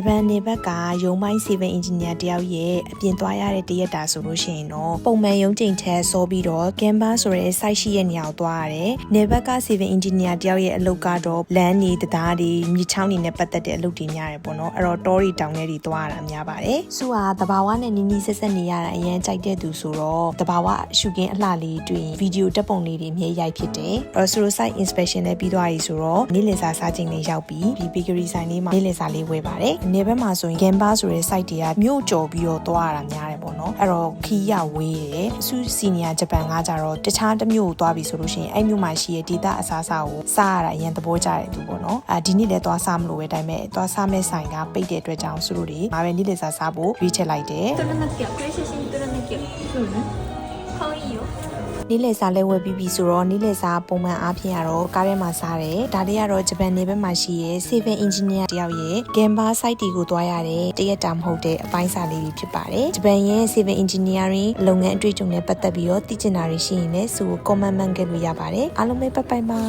ဂျပန်နေဘက်ကရုံးပိုင်း civil engineer တယောက်ရဲ့အပြင်သွားရတဲ့တရက်တာဆိုလို့ရှိရင်တော့ပုံမှန်ရုံးချိန်ထက်စောပြီးတော့ Canva ဆိုတဲ့ site ရှိရဲ့နေရာကိုသွားရတယ်။နေဘက်က civil engineer တယောက်ရဲ့အလုပ်ကတော့လမ်းတွေတရားတွေမြေချောင်းတွေနဲ့ပတ်သက်တဲ့အလုပ်တွေများတယ်ပေါ့နော်။အဲ့တော့တောတွေတောင်တွေတွေသွားရတာများပါတယ်။စုဟာတဘာဝနဲ့နီးနီးဆက်ဆက်နေရတာအရင်ကြိုက်တဲ့သူဆိုတော့တဘာဝရှုခင်းအလှလေးတွေ့ဗီဒီယိုတက်ပုံလေးတွေအမြဲရိုက်ဖြစ်တယ်။အဲ့တော့ site inspection နဲ့ပြီးသွားပြီဆိုတော့နေ့လည်စာစားချိန်လေးရောက်ပြီးဒီ bakery ဆိုင်လေးမှာနေ့လည်စာလေးဝယ်ပါတယ်။နေဘက်မှာဆိုရင် Canva ဆိုတဲ့ site တွေကမြို့ကျော်ပြီးတော့သွားရတာများတယ်ပေါ့နော်။အဲ့တော့ခီးရဝေးတယ်။စုစီနီယာဂျပန်ကကြတော့တခြားတစ်မြို့ကိုသွားပြီဆိုလို့ရှိရင်အဲ့မြို့မှာရှိတဲ့ဒေတာအစားအစာကိုစားရတာအရင်သဘောကျတယ်သူပေါ့နော်။ဒီနေ့လည်းသွားစားမလို့ပဲဒါပေမဲ့သွားစားမဲ့ဆိုင်ကပိတ်တဲ့အတွက်ကြောင့်စုတို့တွေငါပဲနေ့လည်စာစားဖို့ရွေးချယ်လိုက်တယ်။နေ့လည်စာလဲဝယ်ပြီးပြီဆိုတော့နေ့လည်စာပုံမှန်အားဖြင့်ကတော့ကားထဲမှာစားတယ်ဒါလေးကတော့ဂျပန်နေဘက်မှာရှိရဲ့ civil engineer တယောက်ရဲ့ Canva site တွေကိုသွားရတယ်တရက်တာမဟုတ်တဲ့အပိုင်းစာလေးတွေဖြစ်ပါတယ်ဂျပန်ရဲ့ civil engineering လုပ်ငန်းအတွေ့အကြုံနဲ့ပတ်သက်ပြီးတော့သိချင်တာတွေရှိရင်လည်းစုကို comment မှန်ခဲ့လို့ရပါတယ်အားလုံးပဲဘိုင်ဘိုင်ပါ